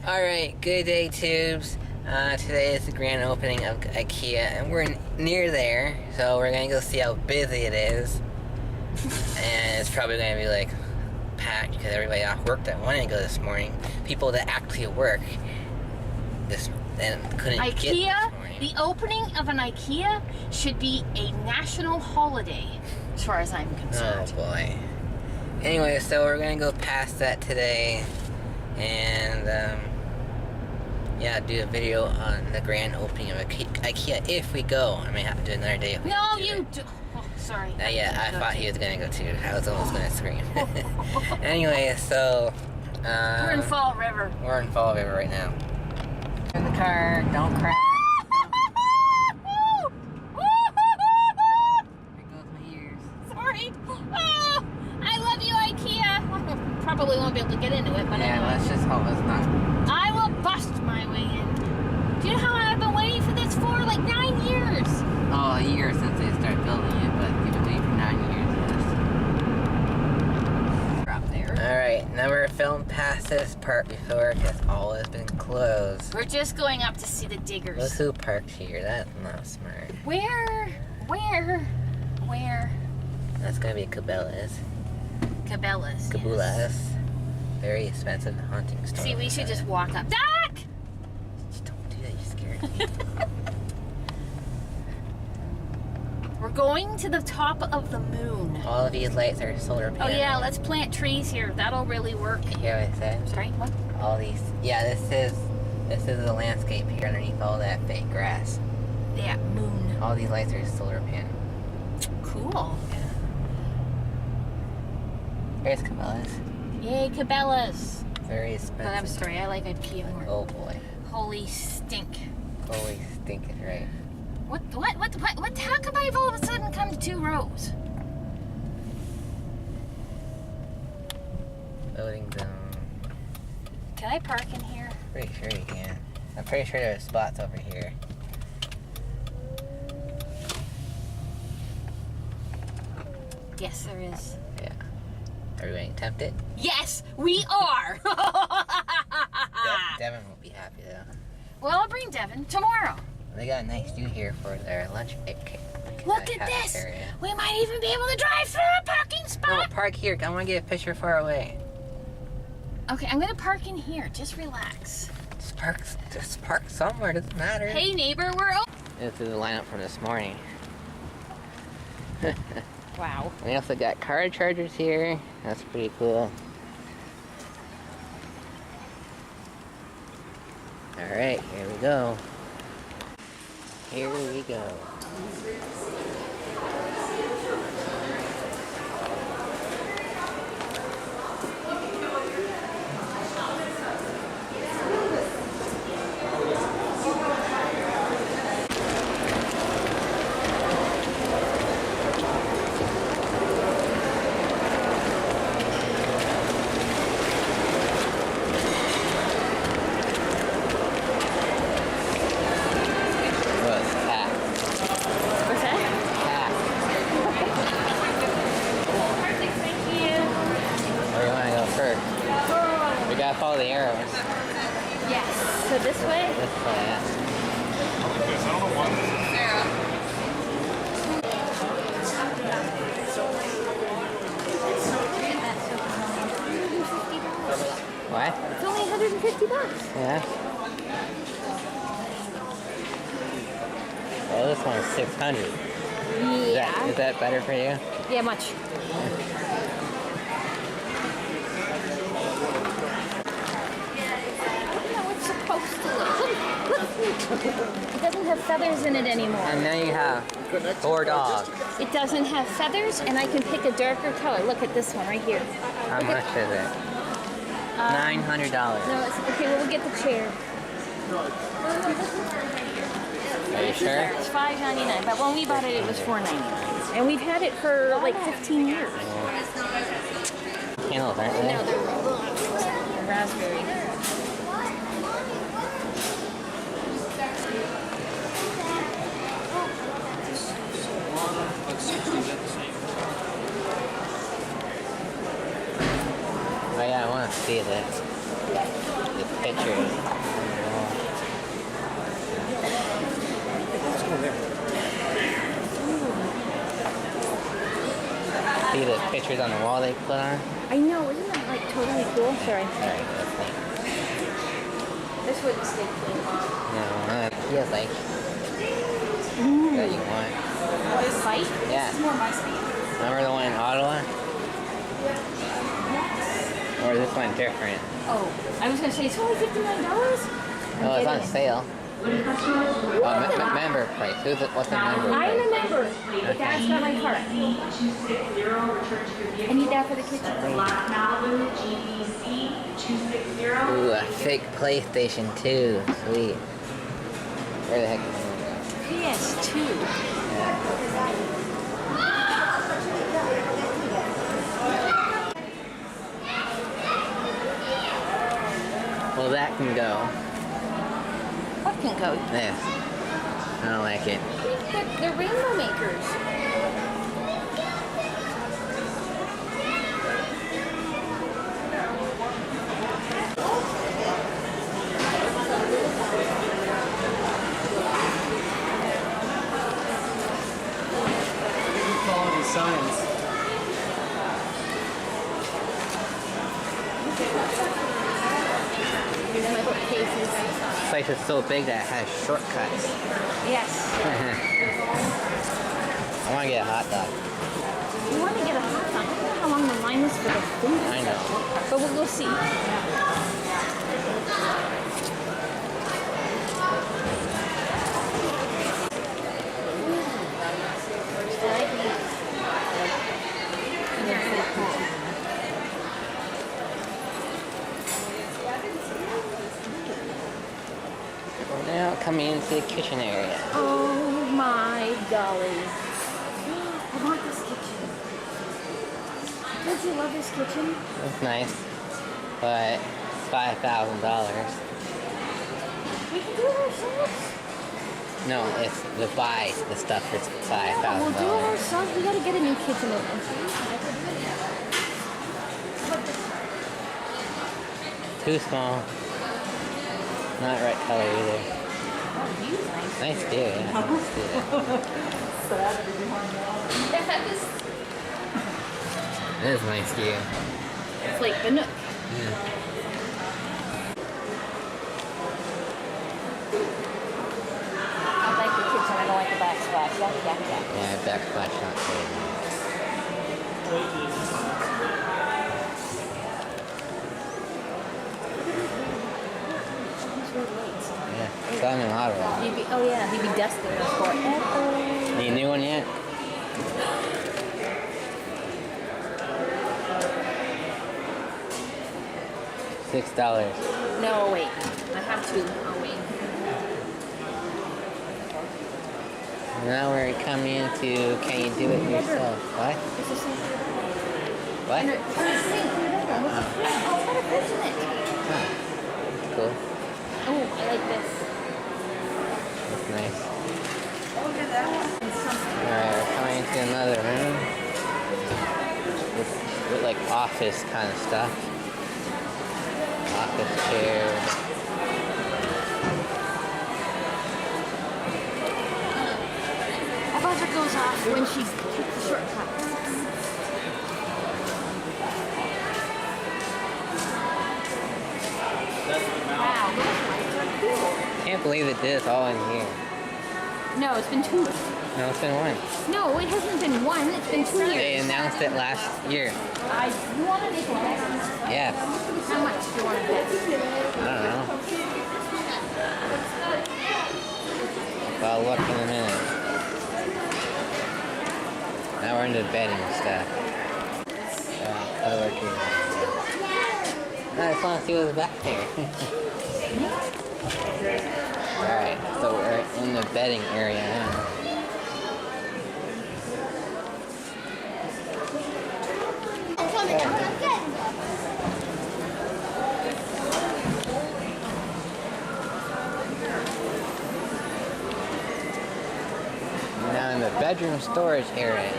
Alright, good day, tubes. Today is the grand opening of Ikea, and we're near there, so we're gonna go see how busy it is. And it's probably gonna be like packed because everybody off work that wanted to go this morning, people that actually work this and couldn't get this morning. The opening of an Ikea should be a national holiday, as far as I'm concerned. Oh boy. Anyway, so we're gonna go past that today, and yeah, do a video on the grand opening of Ikea if we go. I may have to do another day. No, you do. Oh, sorry. Yeah, I thought he was gonna go too. I was almost gonna scream. Anyway, so we're in Fall River. We're in Fall River right now. In the car, don't crash. There goes my ears. Sorry. Oh, I love you, Ikea. Probably won't be able to get into it, but yeah, anyway. let's just hope it's not. I will bust my way in. Do you know how long I've been waiting for this for? Like 9 years. Oh, a year since they started building it, but you've been waiting for 9 years. Yes. Drop there. Alright, never filmed past this part before because all has been closed. We're just going up to see the diggers. Look who parked here. That's not smart. Where? That's gonna be Cabela's. Cabela's. Cabela's. Very expensive hunting store. See, we should just walk up. Doc! Just don't do that, you scared me. We're going to the top of the moon. All of these lights are solar panels. Oh yeah, let's plant trees here. That'll really work. You hear what I said? Sorry, what? All these. Yeah, this is the landscape here underneath all that fake grass. Yeah, moon. All these lights are solar panels. Cool. Yeah. There's Cabela's. Yay, Cabela's. Very expensive. But I'm sorry, I like Ikea more. Oh boy. Holy stink. Holy stinking right. What, how come I've all of a sudden come to 2 rows? Loading zone. Can I park in here? Pretty sure you can. I'm pretty sure there's spots over here. Yes, there is. Yeah. Are we getting tempted? Yes, we are! Devin will be happy though. Well, I'll bring Devin tomorrow. They got a nice view here for their lunch. Look at this! Area. We might even be able to drive through a parking spot! No, park here. I want to get a picture far away. Okay, I'm gonna park in here. Just relax. Just park somewhere. Doesn't matter. Hey neighbor, we're open. This is the lineup from this morning. Wow. We also got car chargers here. That's pretty cool. Alright, here we go. Here we go. Follow the arrows. Yes. So this way? This way, yeah. What? It's only $150. Yeah. Well, this one's 600. Yeah. Is that better for you? Yeah, much. It doesn't have feathers in it anymore. And now you have 4 dogs. It doesn't have feathers, and I can pick a darker color. Look at this one right here. How much is it? $900. No, it's okay. Well, we'll get the chair. Are you sure? It's $5.99, but when we bought it, it was $4.99, and we've had it for like 15 years. Candles, aren't they? No, they're raspberry. Oh yeah, I want to see this pictures. Let's go there. See the pictures on the wall they put on? I know, isn't that like totally cool? Sorry. Sorry, that's like, This wouldn't stay clean. no, he has like that you want. This fight? Yeah. This is more my speed. Remember the one in Ottawa? Or is this one different? Oh, I was gonna say it's only $59. Oh, it's on sale. Oh, member price. What's the member I'm price? a member. But Dad's got my card. I need that for the kitchen. Ooh, a fake PlayStation 2. Sweet. Where the heck is it? PS2. Well, that can go. What can go? This. I don't like it. They're rainbow makers. Quality science. Here's my bookcases. This place is so big that it has shortcuts. Yes. I want to get a hot dog. You want to get a hot dog? I don't know how long the line is for the food. I know. But we'll go see. We're now coming into the kitchen area. Oh my golly. I want this kitchen. Don't you love this kitchen? It's nice, but $5,000. We can do it ourselves. No, it's to buy the stuff for Yeah, we'll do it $5,000. ourselves. We gotta get a new kitchen eventually. Too small. Not right color either. Oh, he's nice. Nice too, yeah. Let's do that. Yes. It is nice too. It's like the Nook. Yeah. I like the kitchen. I don't like the backsplash. Yeah. Yeah, backsplash not crazy. Yeah, so I'm in Ottawa. He'd be dusting us forever. Need a new one yet? $6. No, wait. I have two. I'll wait. Now we're coming into can you do it yourself? What? It's the same. What? And it's the same. Remember, what's the fridge? Oh, it's got a fridge in it. Huh. Cool. Oh, I like this. That's nice. Look at that one. Alright, we're coming into another room. With like office kind of stuff. Office chairs. Our buzzer goes off when she takes the shortcut. Wow, those lights are cool. Can't believe it did this all in here. No, it's been 2. No, it's been one. No, it hasn't been 1. It's been 2 years. They announced it last year. You want to make a bet? Yeah. How much do you want to bet? I don't know. I'll look in a minute. Now we're into bedding stuff. Color too. I just want to see what's back there. Alright, so we're in the bedding area now. Now in the bedroom storage area.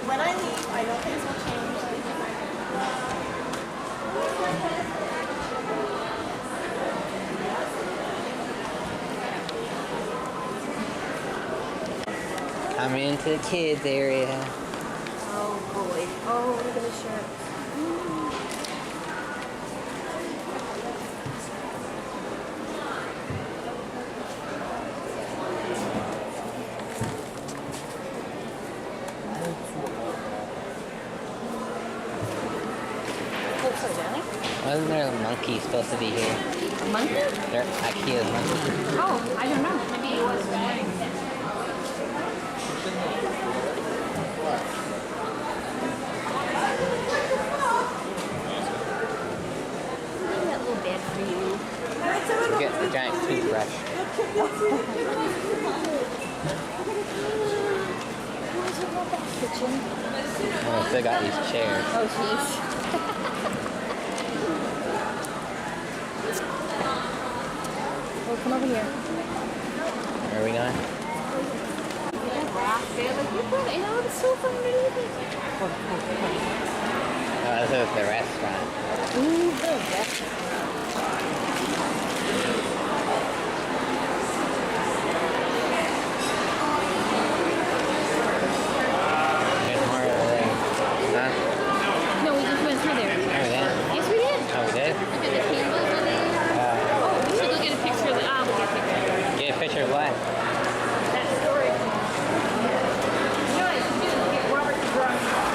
When I coming into the kids area. Oh boy. Oh, look at the shirt. What's up, darling? Wasn't there a monkey supposed to be here? A monkey? There, Ikea's monkey. Oh, I don't know. Maybe it was. That little bed for you. Get the giant toothbrush. Kitchen. Oh, still got these chairs. Oh, jeez. Oh, come over here. Where are we going? Oh, it's so fun underneath it. Oh, this is the restaurant. Ooh, the restaurant. There's more over there. Huh? No, we just went through there. Oh, we did? Yes, we did. Oh, we did? Look at the candles on there. Oh, we should go get a picture of the. Ah, we'll get a picture. Get a picture of what? That storage. You know what I should do? Get Robert to draw me something.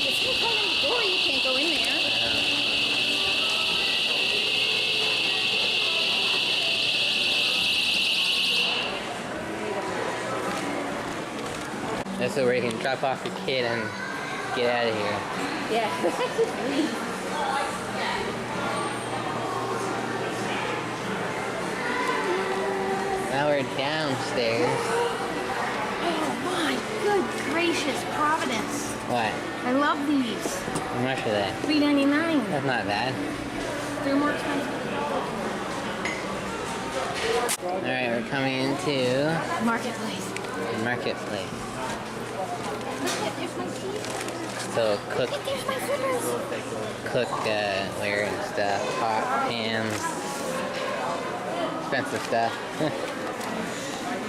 It's so fun in the door, you can't go in there. This is where you can drop off your kid and get out of here. Yeah. Now we're downstairs. Oh my good gracious Providence. What? I love these. How much are they? $3.99. That's not bad. They're more expensive. Alright, we're coming into Marketplace. the marketplace. Look at, there's my teeth. So cook Look, there's my slippers. cookware and stuff. Pot, pans, expensive stuff.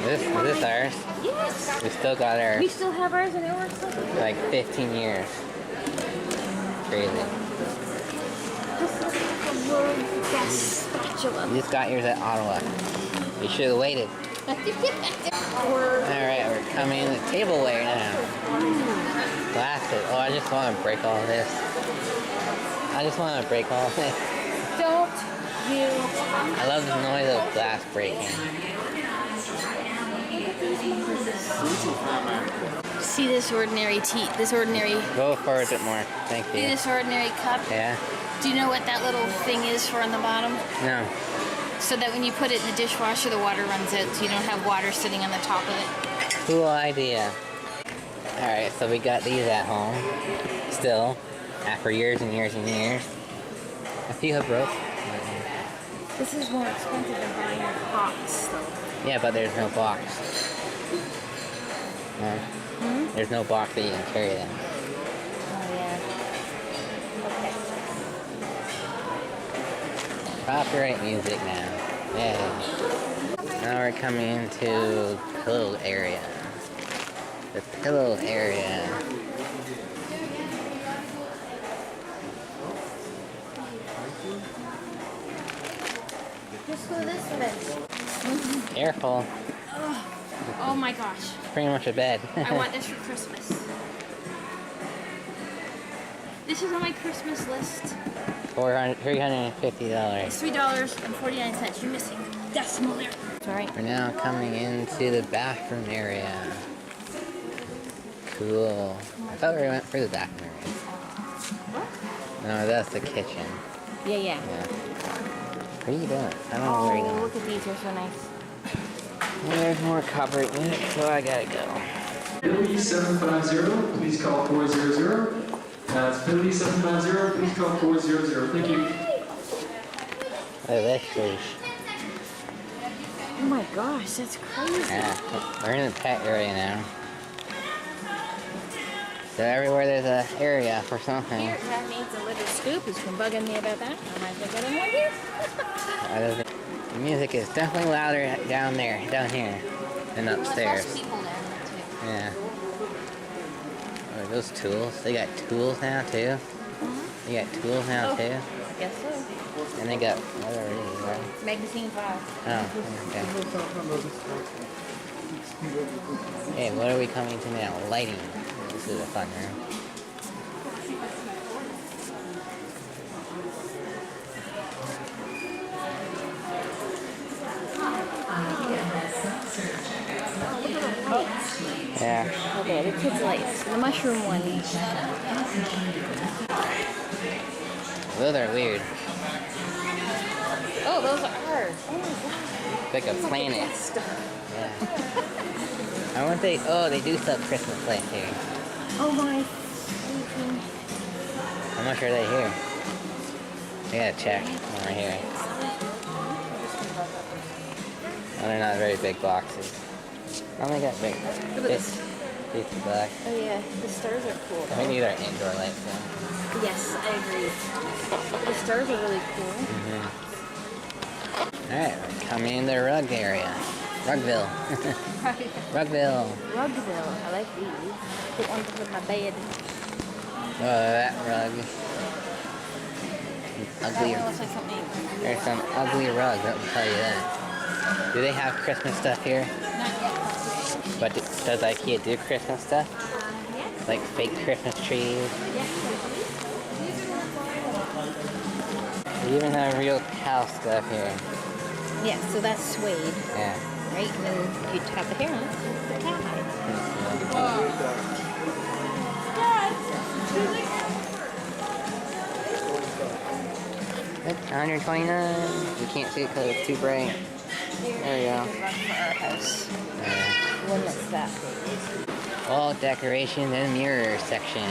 Is this ours? Yes. We still got our We still have ours and it works like like 15 years. Crazy. this is like the world's best spatula. You just got yours at Ottawa. You should have waited. Alright, we're coming in the tableware now. Glasses. Oh, I just want to break all this. I just want to break all this. Don't you? I love the noise of glass breaking. See this ordinary tea, this ordinary, Go forward a bit more. Thank see you. this ordinary cup? Yeah? Do you know what that little thing is for on the bottom? No. So that when you put it in the dishwasher, the water runs out, so you don't have water sitting on the top of it. Cool idea. Alright, so we got these at home. Still. After years and years and years. A few have broke. This is more expensive than buying a box, though. Yeah, but there's no box. No. There's no box that you can carry them. Oh, yeah. Okay. Copyright music now. Yeah. Now we're coming into the pillow area. The pillow area. Just go this way. Careful. Oh my gosh. It's pretty much a bed. I want this for Christmas. This is on my Christmas list. $350. It's $3.49. You're missing the decimal there. Sorry. We're now coming into the bathroom area. Cool. I thought we went through the bathroom area. What? No, that's the kitchen. Yeah. Yeah. What are you doing? I don't know where you're Oh, going. look at these. They're so nice. There's more copyright music, so I gotta go. Philly 750, please call 400. That's Philly 750, please call 400. Thank you. Look at this, please. Oh my gosh, that's crazy. Yeah, we're in the pet area now. So everywhere there's an area for something. Here, that needs a little scoop. He's been bugging me about that. I might as well get him one here. The music is definitely louder down here, than upstairs. There's less people down there too. Yeah. Oh, those tools. They got tools now too. They got tools now too. I guess so. And they got what are these, right? Magazine 5. Oh, okay. Hey, what are we coming to now? Lighting. This is a fun room. Yeah. Okay, the kids' lights. The mushroom one. Those are weird. Oh, those are ours. Oh my god. It's like a planet. Yeah. I wonder if they do sell Christmas lights here. Oh my. How much are they here? I gotta check over here. Oh, they're not very big boxes. Oh, they got big. Look at this. $50 bucks. Oh yeah, the stars are cool. I think these are indoor lights then. Yes, I agree. The stars are really cool. Alright, we're coming in the rug area. Rugville. Rugville. Rugville. I like these. Put one for my bed. Oh, that rug. That Ugly. one looks like something. There's some ugly rugs, I'll tell you that. Do they have Christmas stuff here? Not yet. But does Ikea do Christmas stuff? Yes. Like fake Christmas trees? Yes. They even have real cow stuff here. Yeah, so that's suede, Yeah. right? And then you have the hair on it. The cowhide. Look, 129. You can't see it because it's too bright. There we go. Good rug for our house. Yeah. One that's that big. Wall decoration and mirror section.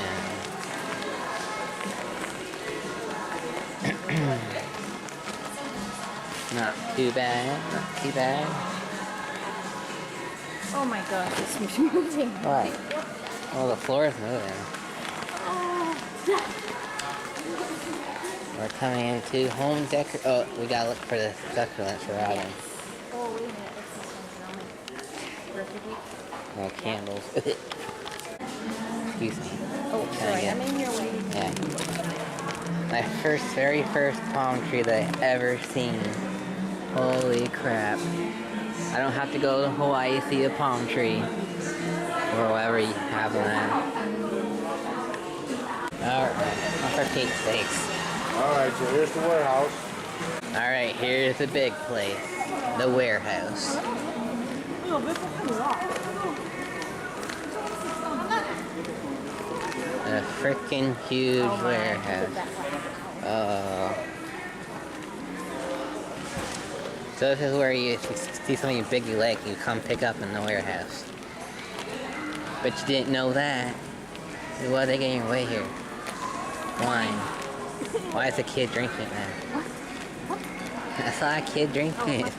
Not too bad. Not too bad. Oh my gosh, this is moving. What? Oh, the floor is moving. We're coming into home decor. Oh, we gotta look for the succulents for Robin. Oh, wait a minute. What's this one? No candles. Excuse me. Oh, sorry. I'm in your way. Yeah. My very first palm tree that I ever seen. Holy crap. I don't have to go to Hawaii to see a palm tree. Or wherever you have one at. Alright, for Pete's sakes. Alright, so here's the warehouse. Alright, here's the big place. The warehouse. A freaking huge warehouse. Oh. So this is where you see something big you like, you come pick up in the warehouse. But you didn't know that. Why are they getting your way here? Wine. Why is a kid drinking it now? I saw a kid drinking it.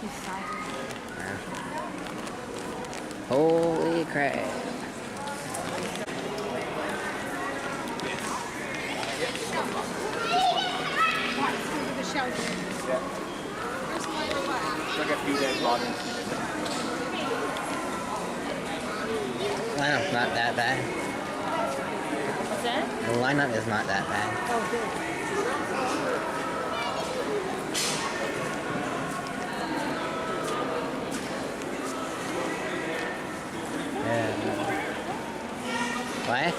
Holy crap. Lineup's not that bad. What's that? The lineup is not that bad. Oh, good. Yeah. What?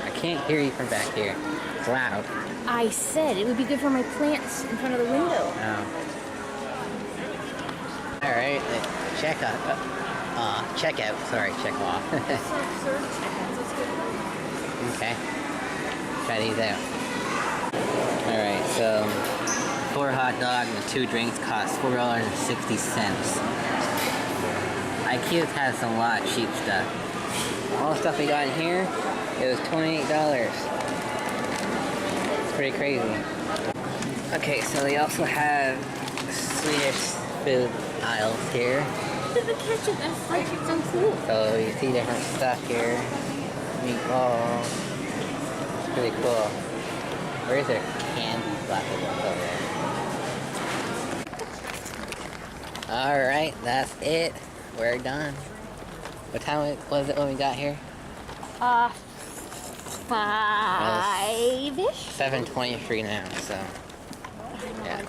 I can't hear you from back here. It's loud. I said it would be good for my plants in front of the window. Oh. Alright, check out. Check out. Sorry, check off. Okay. Try these out. Alright, so 4 hot dogs and 2 drinks cost $4.60. IKEA has a lot of cheap stuff. All the stuff we got in here, it was $28. It's pretty crazy. Okay, so they also have Swedish food aisles here. Look at the kitchen. That's like it's so cool. So you see different stuff here. Meatballs. It's pretty cool. Where's their candy bucket over there? Alright, that's it. We're done. What time was it when we got here? 5-ish? 7:23 now, so yeah.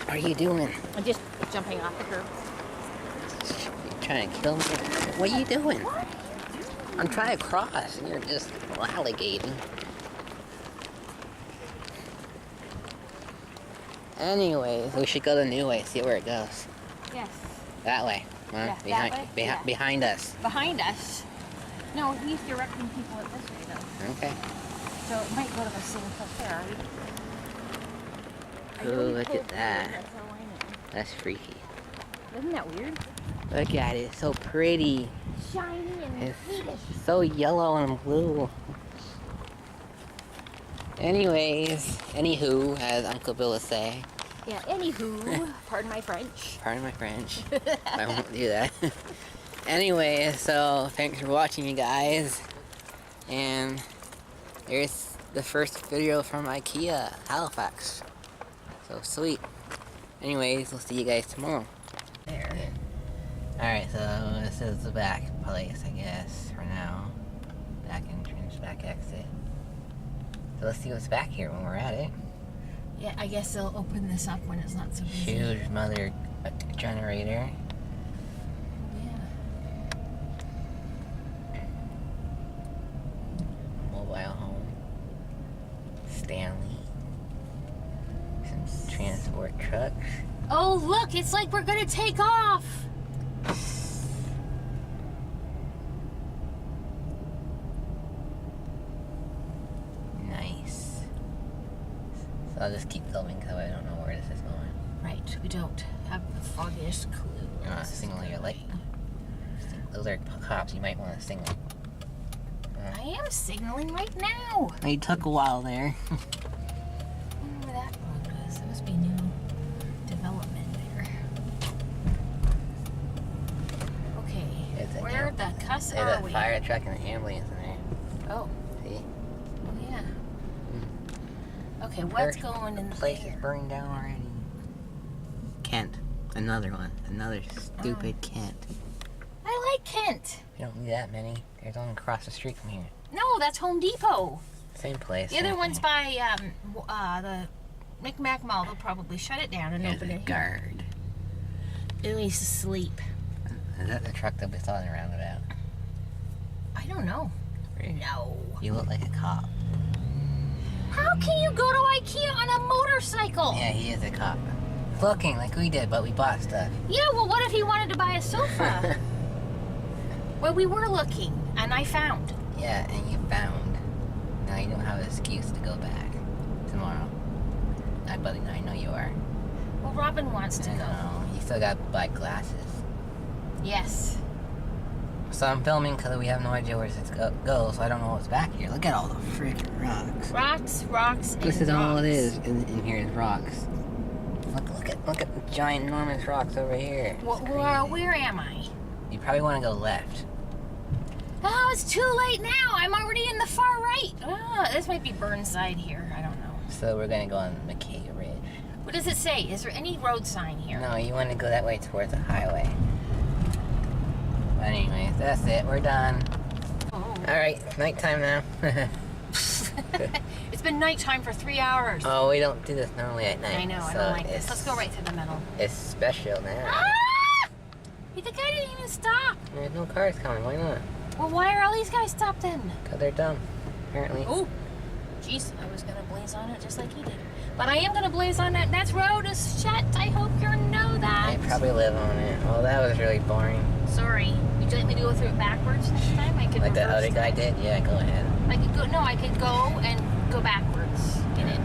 What are you doing? I'm just jumping off the curb. You trying to kill me? What are you doing? I'm trying to cross and you're just lollygating. Anyways, we should go the new way, see where it goes. Yes. That way. Come on, Yeah, that way? Yeah. behind us. Behind us. No, he's directing people at this way though. Okay. So it might go to the same place there. Ooh, look at that. That's how I know. That's freaky. Isn't that weird? Look at it, it's so pretty. Shiny and It's Swedish. so yellow and blue. Anyways, anywho, as Uncle Bill would say. Yeah, anywho, pardon my French. Pardon my French. I won't do that. Anyway, so thanks for watching, you guys. And here's the first video from Ikea, Halifax. So sweet. Anyways, we'll see you guys tomorrow. There. Alright, so this is the back place, I guess, for now. Back entrance, back exit. So let's see what's back here when we're at it. Yeah, I guess they'll open this up when it's not so busy. Huge mother generator. Yeah. Mobile home. Stanley. Some transport trucks. Oh, look, it's like we're gonna take off. Nice. So I'll just keep filming because I don't know where this is going. Right, we don't have the foggiest clue. You're not signaling your light. Those are cops, you might want to signal. I am signaling right now. It took a while there. I wonder where that road is. There must be new development there. Okay, where the cuss There's are a we? fire truck and an ambulance in there. Oh, See? oh yeah. Okay, what's going in Place is there? burned down already. Kent. Another one. Another stupid Kent. I like Kent. You don't need that many. There's one across the street from here. No, that's Home Depot. Same place. The other same one's thing. by the Micmac Mall. They'll probably shut it down and There's open a it here. guard. Ooh, he's asleep. Is that the truck that we saw in the roundabout? I don't know. Really? No. You look like a cop. How can you go to IKEA on a motorcycle? Yeah, he is a cop. Looking like we did, but we bought stuff. Yeah, well, what if he wanted to buy a sofa? Well, we were looking, and I found. Yeah, and you found. Now you don't have an excuse to go back tomorrow. I know you are. Well, Robin wants to I go. know. You still got black glasses. Yes. So I'm filming because we have no idea where this goes, so I don't know what's back here. Look at all the freaking rocks. Rocks, rocks, and This is all it rocks. is in here is rocks. Look at the giant enormous rocks over here. It's crazy. Where am I? You probably want to go left. Oh, it's too late now. I'm already in the far right. Oh, this might be Burnside here. I don't know. So we're gonna go on McKay Ridge. What does it say? Is there any road sign here? No, you want to go that way towards the highway. But anyways, that's it. We're done. Oh. All right, nighttime now. It's been nighttime for 3 hours. Oh, we don't do this normally at night. I know, I so don't like this. it's- Let's go right to the middle. It's special now. Ah! The guy didn't even stop. There's no cars coming. Why not? Well, why are all these guys stopped then? Because they're dumb, apparently. Oh, jeez, I was gonna blaze on it just like he did. But I am gonna blaze on that. That road is shut. I hope you know that. They probably live on it. Oh, that was really boring. Sorry. Would you like me to go through it backwards next time? I could Like the reverse other it. guy did? Yeah, go ahead. I could go. No, I could go and go backwards in it.